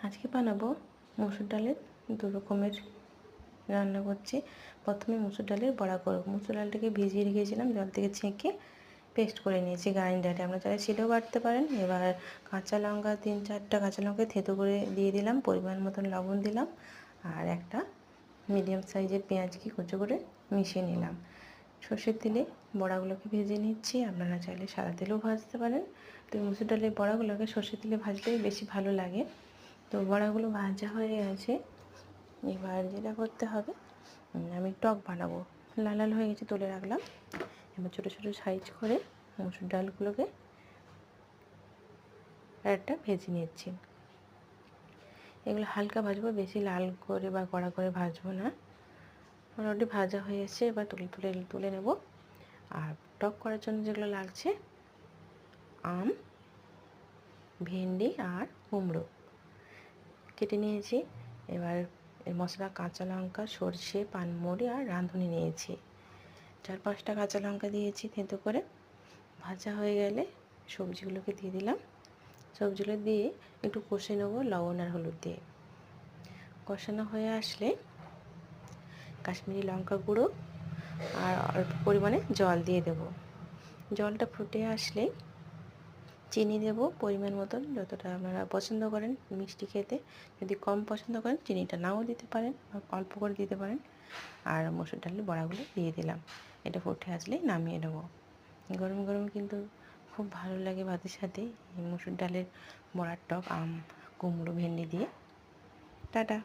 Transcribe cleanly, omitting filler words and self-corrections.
আজকে বানাবো মসুর ডালের দু রকমের রান্না করছি। প্রথমে মসুর ডালের বড়া করব। মসুর ডালটাকে ভিজিয়ে রেখেছিলাম, জল থেকে ছেঁকে পেস্ট করে নিয়েছি গ্রাইন্ডারে। আপনারা চাইলে শিলেও বাটতে পারেন। এবার কাঁচা লঙ্কা 3-4টা কাঁচা লঙ্কা থেঁতো করে দিয়ে দিলাম, পরিমাণ মতন লবণ দিলাম, আর একটা মিডিয়াম সাইজের পেঁয়াজকে কুচো করে মিশিয়ে নিলাম। সর্ষের তেলে বড়াগুলোকে ভেজে নিচ্ছি। আপনারা চাইলে সাদা তেলেও ভাজতে পারেন। তো মসুর ডালের বড়াগুলোকে সর্ষের তেলে ভাজলেই বেশি ভালো লাগে। তো বড়াগুলো ভাজা হয়ে গেছে। এবার যেটা করতে হবে, আমি টক বানাবো। লাল লাল হয়ে গেছে, তুলে রাখলাম। এবার ছোটো ছোটো সাইজ করে মসুর ডালগুলোকে একটা ভেজে নিচ্ছি। এগুলো হালকা ভাজবো, বেশি লাল করে বা কড়া করে ভাজবো না। মোটামুটি ভাজা হয়ে এসছে, এবার তুলে নেব। আর টক করার জন্য যেগুলো লাগছে, আম, ভেন্ডি আর কুমড়ো কেটে নিয়েছি। এবার এর মশলা কাঁচা লঙ্কা, সরষে, পানমরি আর রাঁধুনি নিয়েছি। 4-5টা কাঁচা লঙ্কা দিয়েছি থেঁতো করে। ভাজা হয়ে গেলে সবজিগুলোকে দিয়ে দিলাম। সবজিগুলো দিয়ে একটু কষে নেবো লবণ আর হলুদ দিয়ে। কষানো হয়ে আসলে কাশ্মীরি লঙ্কা গুঁড়ো আর অল্প পরিমাণে জল দিয়ে দেব। জলটা ফুটে আসলে চিনি দেব পরিমাণ মতন, যতটা আপনারা পছন্দ করেন মিষ্টি খেতে। যদি কম পছন্দ করেন চিনিটা নাও দিতে পারেন, অল্প করে দিতে পারেন। আর মসুর ডালের বড়াগুলো দিয়ে দিলাম। এটা ফুটে আসলেই নামিয়ে নেব। গরম গরম কিন্তু খুব ভালো লাগে ভাতের সাথে এই মসুর ডালের বড়ার টক, আম, কুমড়ো, ভেন্ডি দিয়ে। টাটা।